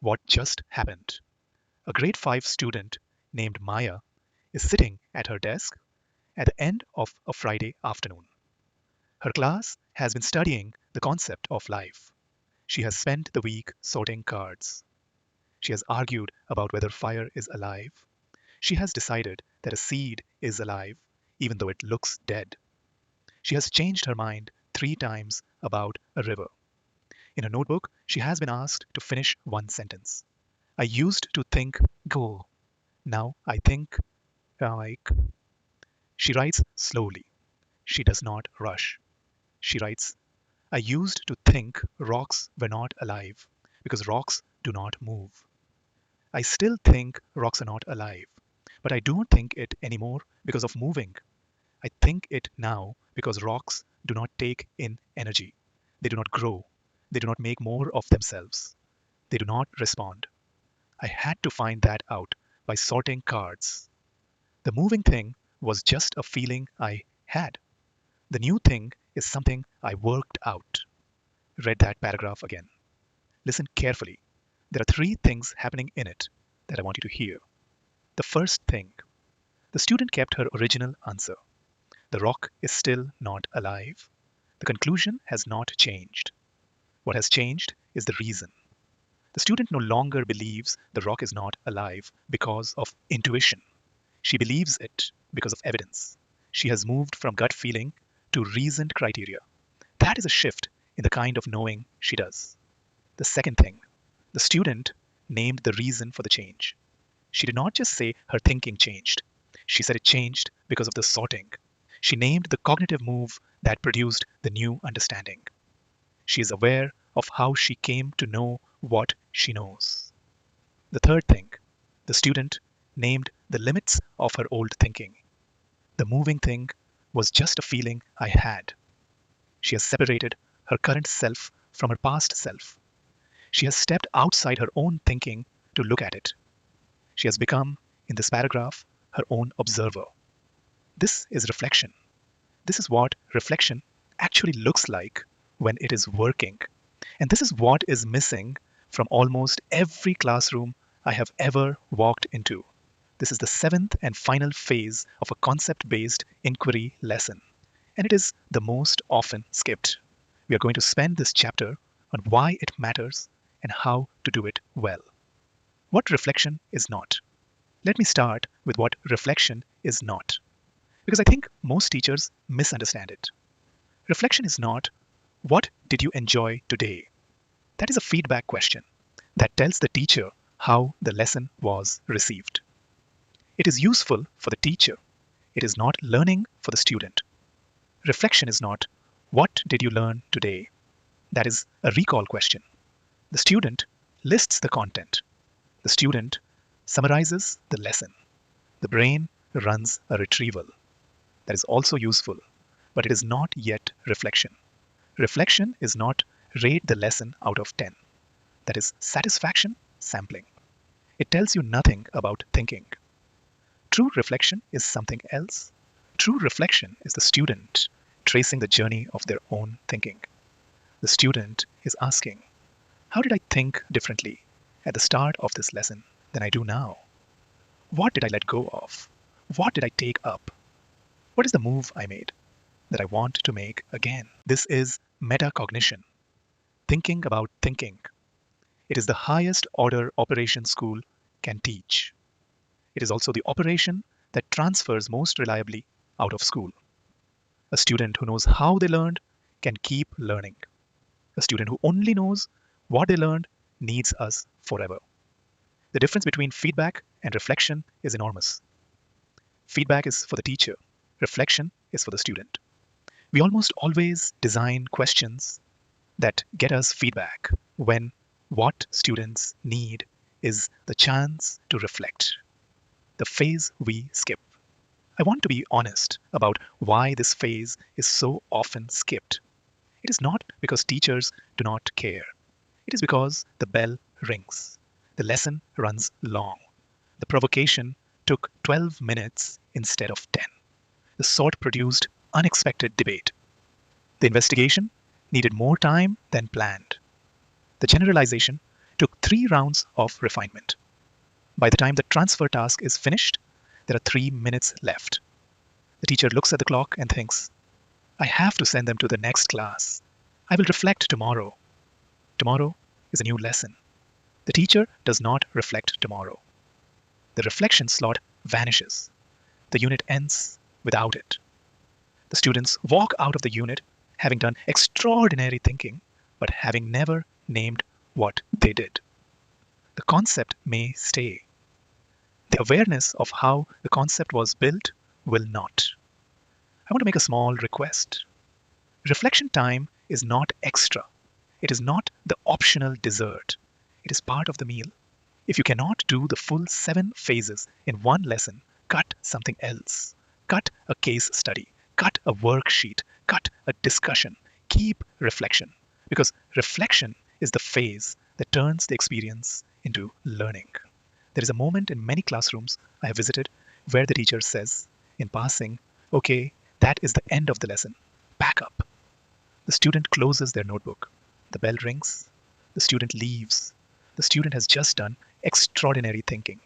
what just happened. A grade 5 student named Maya is sitting at her desk at the end of a Friday afternoon. Her class has been studying the concept of life. She has spent the week sorting cards. She has argued about whether fire is alive. She has decided that a seed is alive, even though it looks dead. She has changed her mind 3 times about a river. In a notebook, she has been asked to finish one sentence. I used to think go. Now I think like. She writes slowly. She does not rush. She writes, I used to think rocks were not alive because rocks do not move. I still think rocks are not alive, but I don't think it anymore because of moving. I think it now because rocks do not take in energy. They do not grow. They do not make more of themselves. They do not respond. I had to find that out by sorting cards. The moving thing was just a feeling I had. The new thing is something I worked out. Read that paragraph again. Listen carefully. There are 3 things happening in it that I want you to hear. The first thing, the student kept her original answer. The rock is still not alive. The conclusion has not changed. What has changed is the reason. The student no longer believes the rock is not alive because of intuition. She believes it because of evidence. She has moved from gut feeling to reasoned criteria. That is a shift in the kind of knowing she does. The second thing, the student named the reason for the change. She did not just say her thinking changed. She said it changed because of the sorting. She named the cognitive move that produced the new understanding. She is aware of how she came to know what she knows. The third thing, the student named the limits of her old thinking. The moving thing was just a feeling I had. She has separated her current self from her past self. She has stepped outside her own thinking to look at it. She has become, in this paragraph, her own observer. This is reflection. This is what reflection actually looks like when it is working. And this is what is missing from almost every classroom I have ever walked into. This is the 7th and final phase of a concept-based inquiry lesson, and it is the most often skipped. We are going to spend this chapter on why it matters and how to do it well. What reflection is not. Let me start with what reflection is not, because I think most teachers misunderstand it. Reflection is not, what did you enjoy today? That is a feedback question that tells the teacher how the lesson was received. It is useful for the teacher. It is not learning for the student. Reflection is not, what did you learn today? That is a recall question. The student lists the content. The student summarizes the lesson. The brain runs a retrieval. That is also useful, but it is not yet reflection. Reflection is not rate the lesson out of 10. That is satisfaction sampling. It tells you nothing about thinking. True reflection is something else. True reflection is the student tracing the journey of their own thinking. The student is asking, how did I think differently at the start of this lesson than I do now? What did I let go of? What did I take up? What is the move I made that I want to make again? This is metacognition, thinking about thinking. It is the highest order operation school can teach. It is also the operation that transfers most reliably out of school. A student who knows how they learned can keep learning. A student who only knows what they learned needs us forever. The difference between feedback and reflection is enormous. Feedback is for the teacher. Reflection is for the student. We almost always design questions that get us feedback when what students need is the chance to reflect. The phase we skip. I want to be honest about why this phase is so often skipped. It is not because teachers do not care. It is because the bell rings. The lesson runs long. The provocation took 12 minutes instead of 10. The sort produced unexpected debate. The investigation needed more time than planned. The generalization took 3 rounds of refinement. By the time the transfer task is finished, there are 3 minutes left. The teacher looks at the clock and thinks, I have to send them to the next class. I will reflect tomorrow. Tomorrow is a new lesson. The teacher does not reflect tomorrow. The reflection slot vanishes. The unit ends without it. The students walk out of the unit having done extraordinary thinking, but having never named what they did. The concept may stay. The awareness of how the concept was built will not. I want to make a small request. Reflection time is not extra. It is not the optional dessert. It is part of the meal. If you cannot do the full 7 phases in one lesson, cut something else. Cut a case study. Cut a worksheet. Cut a discussion. Keep reflection. Because reflection is the phase that turns the experience into learning. There is a moment in many classrooms I have visited where the teacher says, in passing, okay, that is the end of the lesson. Pack up. The student closes their notebook. The bell rings. The student leaves. The student has just done extraordinary thinking.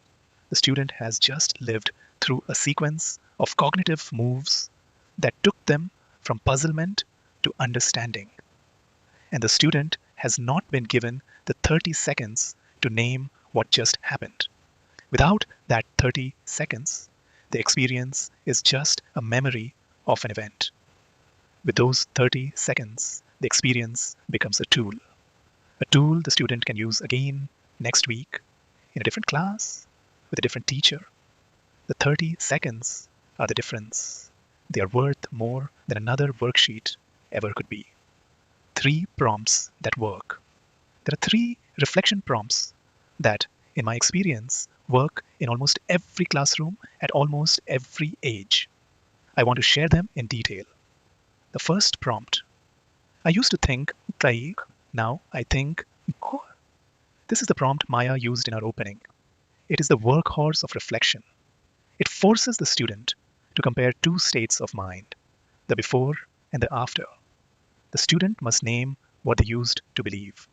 The student has just lived through a sequence of cognitive moves that took them from puzzlement to understanding. And the student has not been given the 30 seconds to name what just happened. Without that 30 seconds, the experience is just a memory of an event. With those 30 seconds, the experience becomes a tool the student can use again next week in a different class with a different teacher. The 30 seconds are the difference. They are worth more than another worksheet ever could be. 3 prompts that work. There are 3 reflection prompts that, in my experience, work in almost every classroom at almost every age. I want to share them in detail. The first prompt. I used to think, now I think. This is the prompt Maya used in our opening. It is the workhorse of reflection. It forces the student to compare 2 states of mind, the before and the after. The student must name what they used to believe.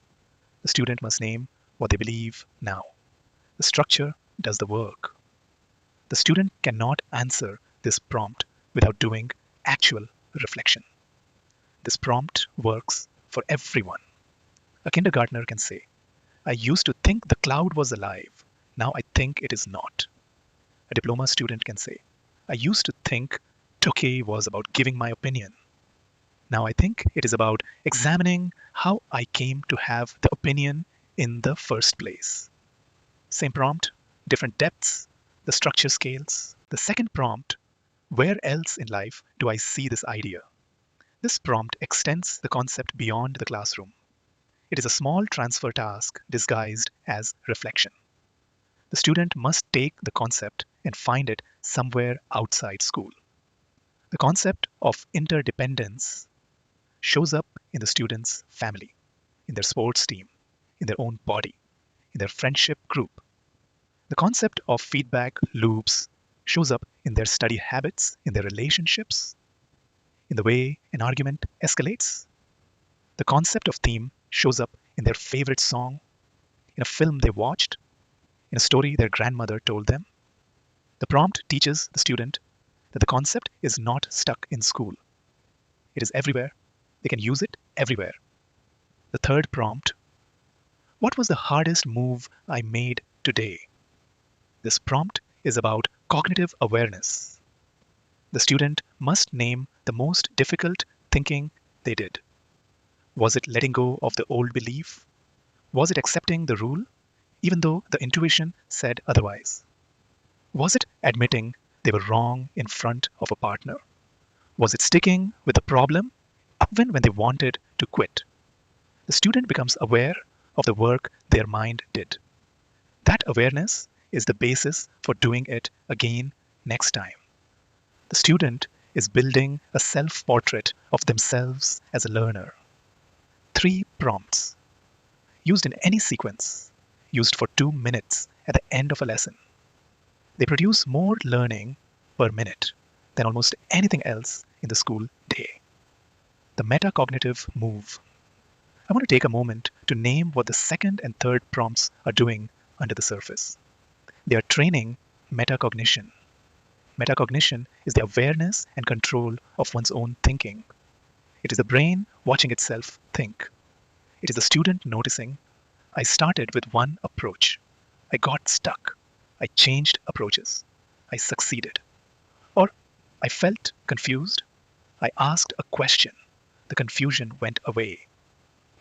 The student must name what they believe now. The structure does the work. The student cannot answer this prompt without doing actual reflection. This prompt works for everyone. A kindergartner can say, I used to think the cloud was alive. Now I think it is not. A diploma student can say, I used to think Tokay was about giving my opinion. Now I think it is about examining how I came to have the opinion in the first place. Same prompt, different depths, the structure scales. The second prompt, where else in life do I see this idea? This prompt extends the concept beyond the classroom. It is a small transfer task disguised as reflection. The student must take the concept and find it somewhere outside school. The concept of interdependence shows up in the student's family, in their sports team, in their own body, in their friendship group. The concept of feedback loops shows up in their study habits, in their relationships, in the way an argument escalates. The concept of theme shows up in their favorite song, in a film they watched, in a story their grandmother told them. The prompt teaches the student that the concept is not stuck in school. It is everywhere. They can use it everywhere. The third prompt, what was the hardest move I made today? This prompt is about cognitive awareness. The student must name the most difficult thinking they did. Was it letting go of the old belief? Was it accepting the rule, even though the intuition said otherwise? Was it admitting they were wrong in front of a partner? Was it sticking with the problem even when they wanted to quit? The student becomes aware of the work their mind did. That awareness is the basis for doing it again next time. The student is building a self-portrait of themselves as a learner. 3 prompts, used in any sequence, used for 2 minutes at the end of a lesson. They produce more learning per minute than almost anything else in the school day. The metacognitive move. I want to take a moment to name what the second and third prompts are doing under the surface. They are training metacognition. Metacognition is the awareness and control of one's own thinking. It is the brain watching itself think. It is the student noticing, I started with one approach. I got stuck. I changed approaches. I succeeded. Or I felt confused. I asked a question. The confusion went away.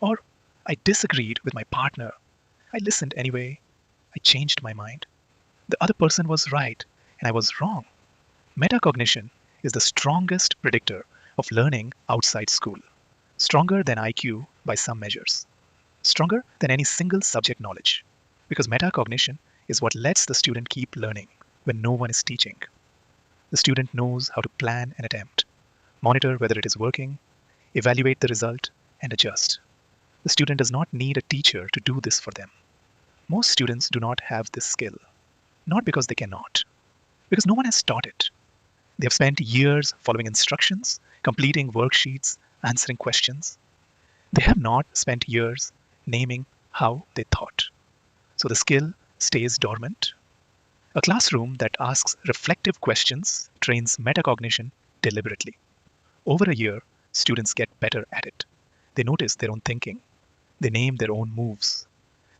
Or I disagreed with my partner. I listened anyway. I changed my mind. The other person was right and I was wrong. Metacognition is the strongest predictor of learning outside school, stronger than IQ by some measures, stronger than any single subject knowledge, because metacognition is what lets the student keep learning when no one is teaching. The student knows how to plan an attempt, monitor whether it is working, evaluate the result, and adjust. The student does not need a teacher to do this for them. Most students do not have this skill, not because they cannot, because no one has taught it. They have spent years following instructions, completing worksheets, answering questions. They have not spent years naming how they thought. So the skill stays dormant. A classroom that asks reflective questions trains metacognition deliberately. Over a year, students get better at it. They notice their own thinking. They name their own moves.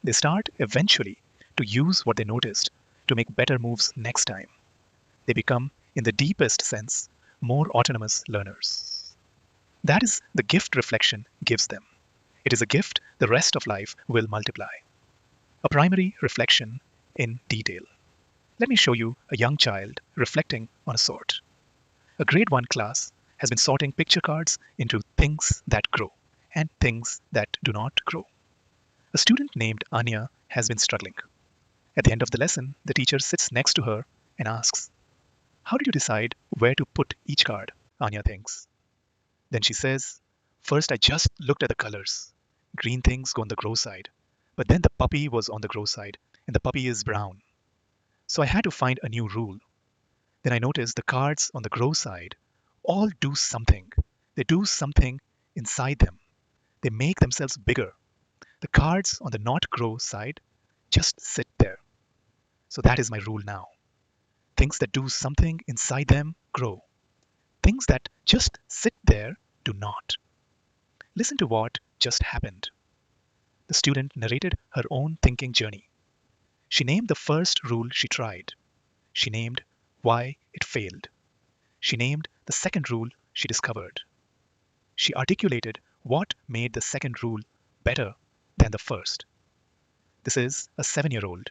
They start eventually to use what they noticed to make better moves next time. They become, in the deepest sense, more autonomous learners. That is the gift reflection gives them. It is a gift the rest of life will multiply. A primary reflection in detail. Let me show you a young child reflecting on a sort. A grade 1 class has been sorting picture cards into things that grow and things that do not grow. A student named Anya has been struggling. At the end of the lesson, the teacher sits next to her and asks, how did you decide where to put each card? Anya thinks. Then she says, first I just looked at the colors. Green things go on the grow side. But then the puppy was on the grow side, and the puppy is brown. So I had to find a new rule. Then I noticed the cards on the grow side all do something. They do something inside them. They make themselves bigger. The cards on the not grow side just sit there. So that is my rule now. Things that do something inside them grow. Things that just sit there do not. Listen to what just happened. The student narrated her own thinking journey. She named the first rule she tried. She named why it failed. She named the second rule she discovered. She articulated what made the second rule better than the first. This is a 7-year-old.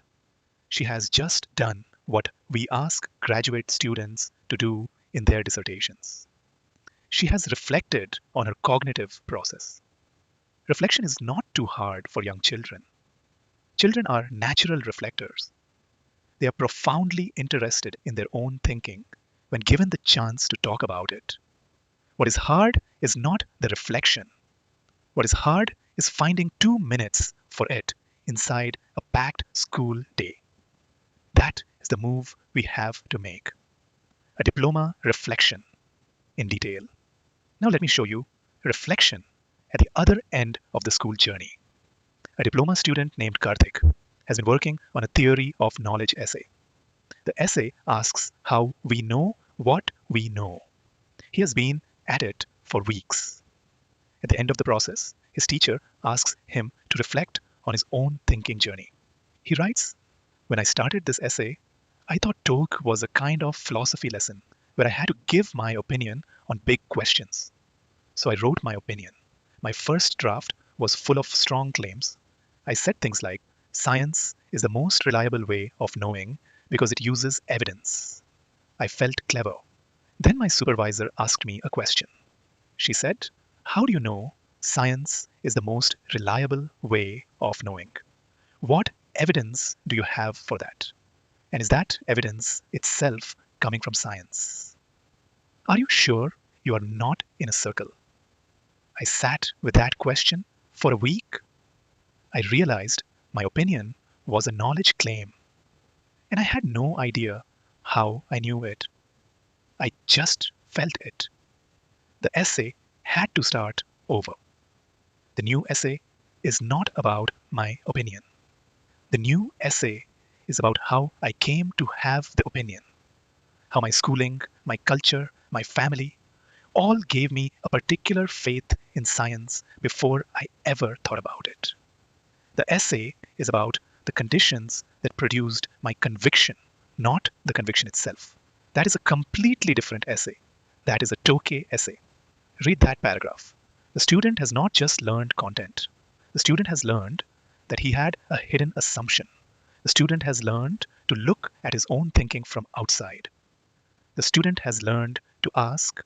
She has just done what we ask graduate students to do in their dissertations. She has reflected on her cognitive process. Reflection is not too hard for young children. Children are natural reflectors. They are profoundly interested in their own thinking when given the chance to talk about it. What is hard is not the reflection. What is hard is finding 2 minutes for it inside a packed school day. That is the move we have to make. A diploma reflection in detail. Now let me show you reflection at the other end of the school journey. A diploma student named Karthik has been working on a theory of knowledge essay. The essay asks how we know what we know. He has been at it for weeks. At the end of the process, his teacher asks him to reflect on his own thinking journey. He writes, when I started this essay, I thought TOEIC was a kind of philosophy lesson where I had to give my opinion on big questions. So I wrote my opinion. My first draft was full of strong claims. I said things like, science is the most reliable way of knowing because it uses evidence. I felt clever. Then my supervisor asked me a question. She said, how do you know science is the most reliable way of knowing? What evidence do you have for that? And is that evidence itself coming from science? Are you sure you are not in a circle? I sat with that question for a week. I realized my opinion was a knowledge claim, and I had no idea how I knew it. I just felt it. The essay had to start over. The new essay is not about my opinion. The new essay is about how I came to have the opinion, how my schooling, my culture, my family all gave me a particular faith in science before I ever thought about it. The essay is about the conditions that produced my conviction, not the conviction itself. That is a completely different essay. That is a Tokay essay. Read that paragraph. The student has not just learned content. The student has learned that he had a hidden assumption. The student has learned to look at his own thinking from outside. The student has learned to ask,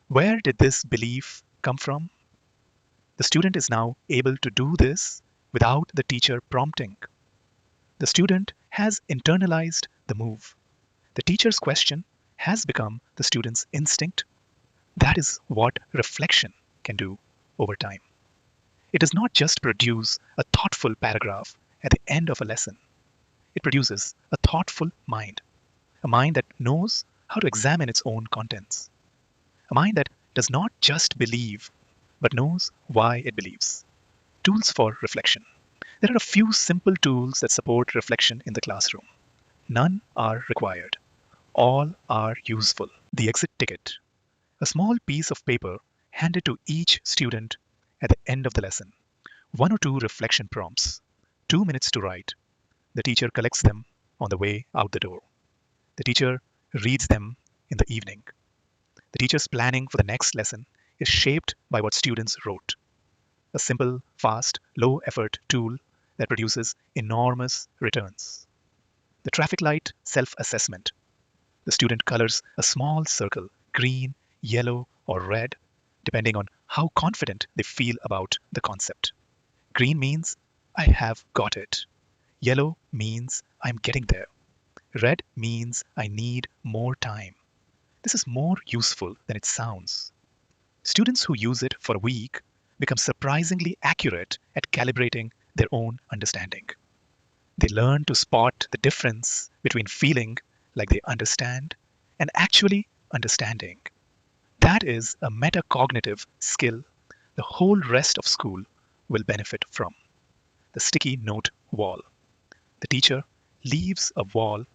where did this belief come from? The student is now able to do this without the teacher prompting. The student has internalized the move. The teacher's question has become the student's instinct. That is what reflection can do over time. It does not just produce a thoughtful paragraph at the end of a lesson. It produces a thoughtful mind, a mind that knows how to examine its own contents, a mind that does not just believe, but knows why it believes. Tools for reflection. There are a few simple tools that support reflection in the classroom. None are required. All are useful. The exit ticket. A small piece of paper handed to each student at the end of the lesson. 1 or 2 reflection prompts. 2 minutes to write. The teacher collects them on the way out the door. The teacher reads them in the evening. The teacher's planning for the next lesson is shaped by what students wrote. A simple, fast, low-effort tool that produces enormous returns. The traffic light self-assessment. The student colors a small circle, green, yellow, or red, depending on how confident they feel about the concept. Green means I have got it. Yellow means I'm getting there. Red means I need more time. This is more useful than it sounds. Students who use it for a week become surprisingly accurate at calibrating their own understanding. They learn to spot the difference between feeling like they understand and actually understanding. That is a metacognitive skill the whole rest of school will benefit from. The sticky note wall. The teacher leaves a wall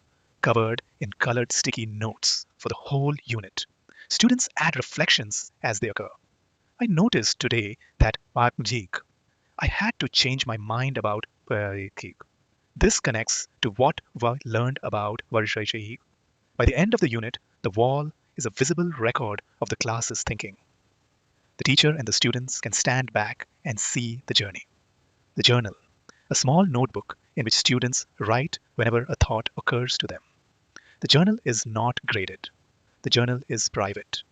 covered in colored sticky notes for the whole unit. Students add reflections as they occur. I noticed today that I had to change my mind about this connects to what we learned about Varshaishi. By the end of the unit, the wall is a visible record of the class's thinking. The teacher and the students can stand back and see the journey. The journal, a small notebook in which students write whenever a thought occurs to them. The journal is not graded. The journal is private.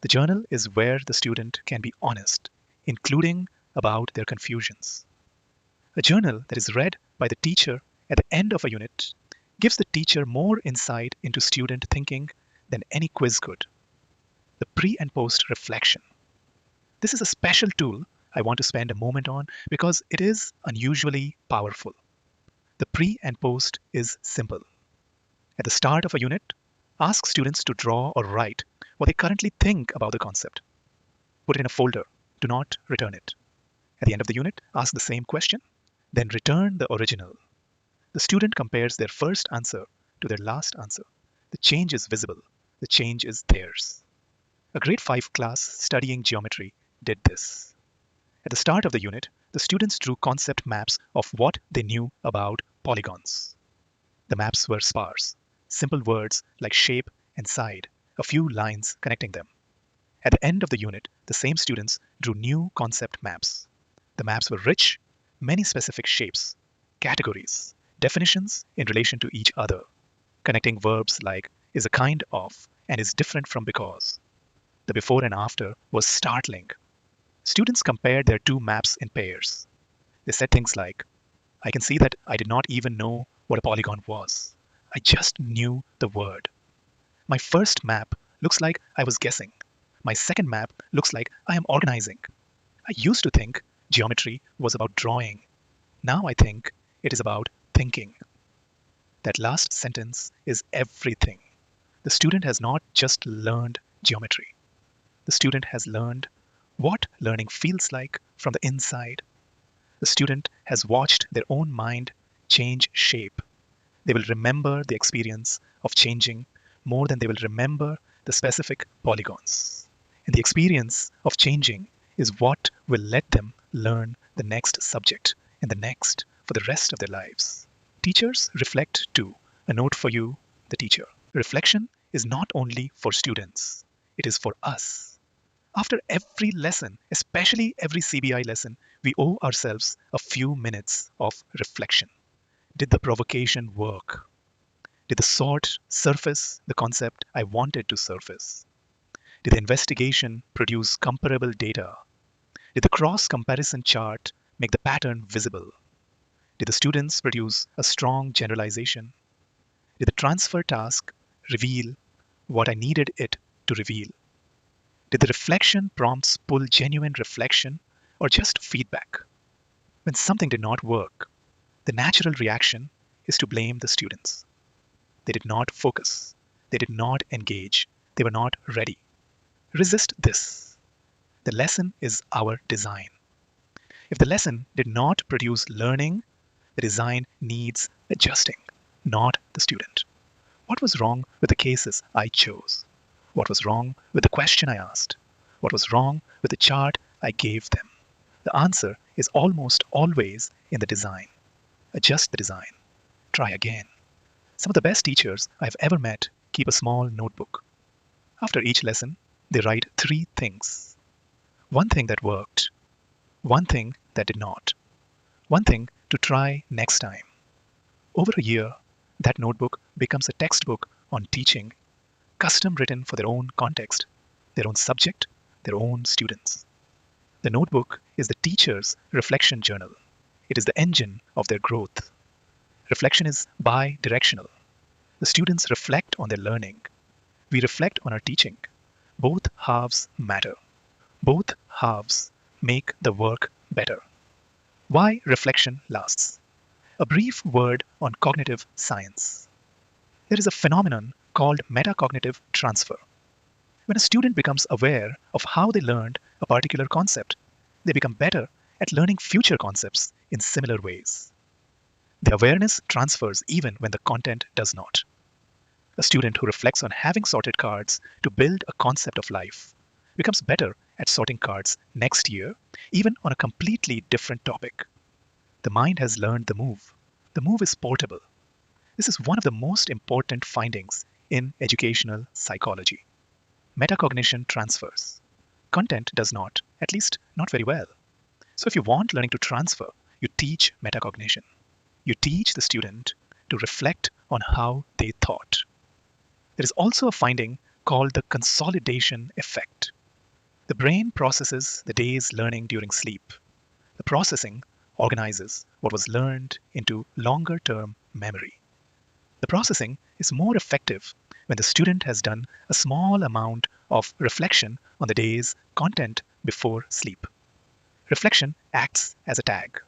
The journal is where the student can be honest, including about their confusions. A journal that is read by the teacher at the end of a unit gives the teacher more insight into student thinking than any quiz could. The pre and post reflection. This is a special tool I want to spend a moment on because it is unusually powerful. The pre and post is simple. At the start of a unit, ask students to draw or write what they currently think about the concept. Put it in a folder. Do not return it. At the end of the unit, ask the same question, then return the original. The student compares their first answer to their last answer. The change is visible. The change is theirs. A grade 5 class studying geometry did this. At the start of the unit, the students drew concept maps of what they knew about polygons. The maps were sparse, simple words like shape and side, a few lines connecting them. At the end of the unit, the same students drew new concept maps. The maps were rich, many specific shapes, categories, definitions in relation to each other, connecting verbs like is a kind of and is different from because. The before and after was startling. Students compared their 2 maps in pairs. They said things like, I can see that I did not even know what a polygon was. I just knew the word. My first map looks like I was guessing. My second map looks like I am organizing. I used to think geometry was about drawing. Now I think it is about thinking. That last sentence is everything. The student has not just learned geometry. The student has learned what learning feels like from the inside. The student has watched their own mind change shape. They will remember the experience of changing more than they will remember the specific polygons. And the experience of changing is what will let them learn the next subject and the next for the rest of their lives. Teachers reflect too. A note for you, the teacher. Reflection is not only for students, it is for us. After every lesson, especially every CBI lesson, we owe ourselves a few minutes of reflection. Did the provocation work? Did the sort surface the concept I wanted to surface? Did the investigation produce comparable data? Did the cross comparison chart make the pattern visible? Did the students produce a strong generalization? Did the transfer task reveal what I needed it to reveal? Did the reflection prompts pull genuine reflection or just feedback? When something did not work, the natural reaction is to blame the students. They did not focus. They did not engage. They were not ready. Resist this. The lesson is our design. If the lesson did not produce learning, the design needs adjusting, not the student. What was wrong with the cases I chose? What was wrong with the question I asked? What was wrong with the chart I gave them? The answer is almost always in the design. Adjust the design. Try again. Some of the best teachers I've ever met keep a small notebook. After each lesson, they write 3 things. One thing that worked, one thing that did not, one thing to try next time. Over a year, that notebook becomes a textbook on teaching, custom written for their own context, their own subject, their own students. The notebook is the teacher's reflection journal. It is the engine of their growth. Reflection is bi-directional. The students reflect on their learning. We reflect on our teaching. Both halves matter. Both halves make the work better. Why reflection lasts? A brief word on cognitive science. There is a phenomenon called metacognitive transfer. When a student becomes aware of how they learned a particular concept, they become better at learning future concepts in similar ways. The awareness transfers even when the content does not. A student who reflects on having sorted cards to build a concept of life becomes better at sorting cards next year, even on a completely different topic. The mind has learned the move. The move is portable. This is one of the most important findings in educational psychology. Metacognition transfers. Content does not, at least not very well. So if you want learning to transfer, you teach metacognition. You teach the student to reflect on how they thought. There is also a finding called the consolidation effect. The brain processes the day's learning during sleep. The processing organizes what was learned into longer-term memory. The processing is more effective when the student has done a small amount of reflection on the day's content before sleep. Reflection acts as a tag.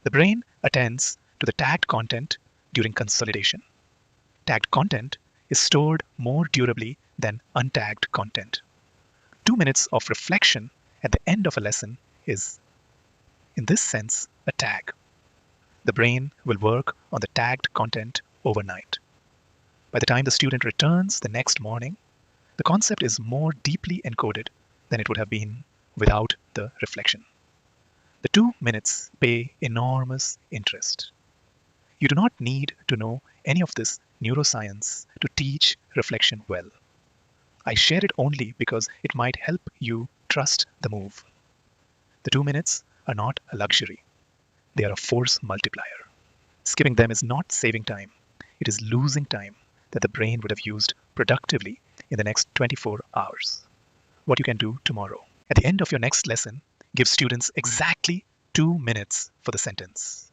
The brain attends to the tagged content during consolidation. Tagged content is stored more durably than untagged content. 2 minutes of reflection at the end of a lesson is, in this sense, a tag. The brain will work on the tagged content overnight. By the time the student returns the next morning, the concept is more deeply encoded than it would have been without the reflection. The 2 minutes pay enormous interest. You do not need to know any of this neuroscience to teach reflection well. I share it only because it might help you trust the move. The 2 minutes are not a luxury. They are a force multiplier. Skipping them is not saving time. It is losing time that the brain would have used productively in the next 24 hours. What you can do tomorrow. At the end of your next lesson, give students exactly 2 minutes for the sentence.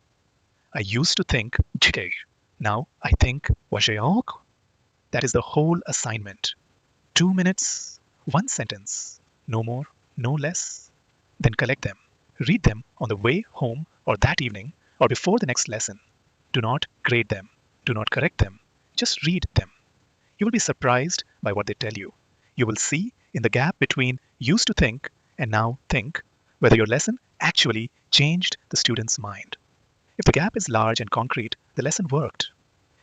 I used to think, "Jitesh." Now I think, "Washayok." That is the whole assignment. 2 minutes, 1 sentence, no more, no less. Then collect them. Read them on the way home or that evening or before the next lesson. Do not grade them. Do not correct them. Just read them. You will be surprised by what they tell you. You will see in the gap between used to think and now think whether your lesson actually changed the student's mind. If the gap is large and concrete, the lesson worked.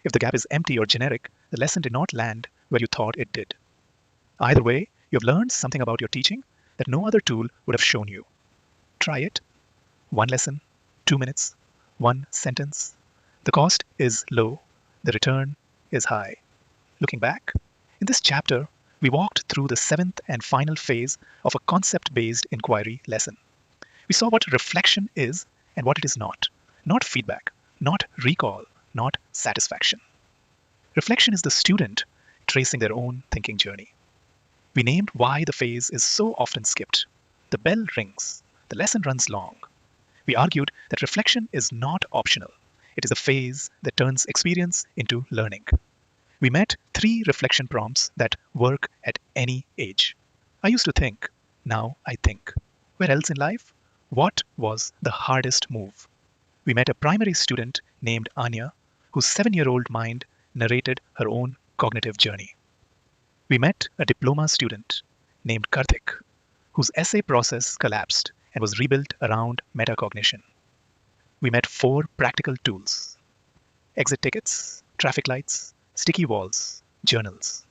If the gap is empty or generic, the lesson did not land where you thought it did. Either way, you have learned something about your teaching that no other tool would have shown you. Try it. One lesson, 2 minutes, one sentence. The cost is low, the return is high. Looking back, in this chapter, we walked through the seventh and final phase of a concept-based inquiry lesson. We saw what reflection is and what it is not feedback, not recall, not satisfaction. Reflection is the student tracing their own thinking journey. We named why the phase is so often skipped. The bell rings, the lesson runs long. We argued that reflection is not optional. It is a phase that turns experience into learning. We met 3 reflection prompts that work at any age. I used to think, now I think. Where else in life? What was the hardest move? We met a primary student named Anya, whose 7-year-old mind narrated her own cognitive journey. We met a diploma student named Karthik, whose essay process collapsed and was rebuilt around metacognition. We met 4 practical tools: exit tickets, traffic lights, sticky walls, journals.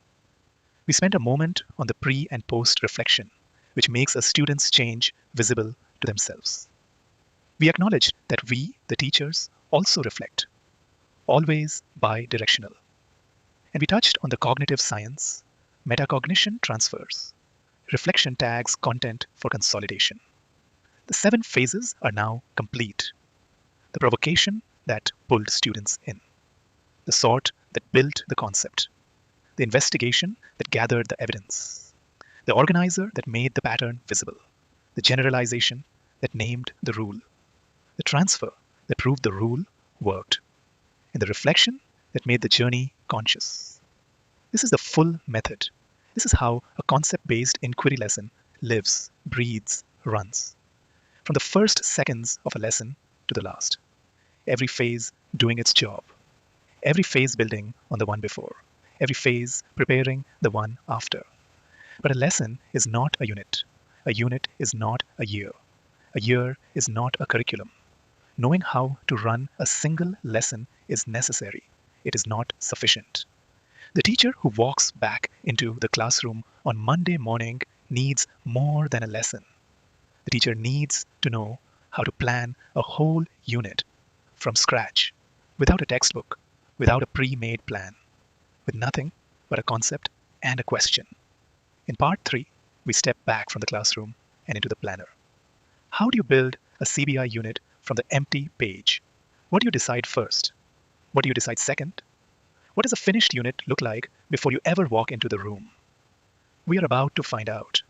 We spent a moment on the pre and post reflection, which makes a student's change visible to themselves. We acknowledged that we, the teachers, also reflect, always bi-directional. And we touched on the cognitive science, metacognition transfers, reflection tags content for consolidation. The 7 phases are now complete. The provocation that pulled students in, the sort that built the concept, the investigation that gathered the evidence, the organizer that made the pattern visible, the generalization that named the rule, the transfer that proved the rule worked, and the reflection that made the journey conscious. This is the full method. This is how a concept-based inquiry lesson lives, breathes, runs. From the first seconds of a lesson to the last. Every phase doing its job. Every phase building on the one before. Every phase preparing the one after. But a lesson is not a unit. A unit is not a year. A year is not a curriculum. Knowing how to run a single lesson is necessary. It is not sufficient. The teacher who walks back into the classroom on Monday morning needs more than a lesson. The teacher needs to know how to plan a whole unit from scratch, without a textbook, without a pre-made plan, with nothing but a concept and a question. In part 3, we step back from the classroom and into the planner. How do you build a CBI unit from the empty page? What do you decide first? What do you decide second? What does a finished unit look like before you ever walk into the room? We are about to find out.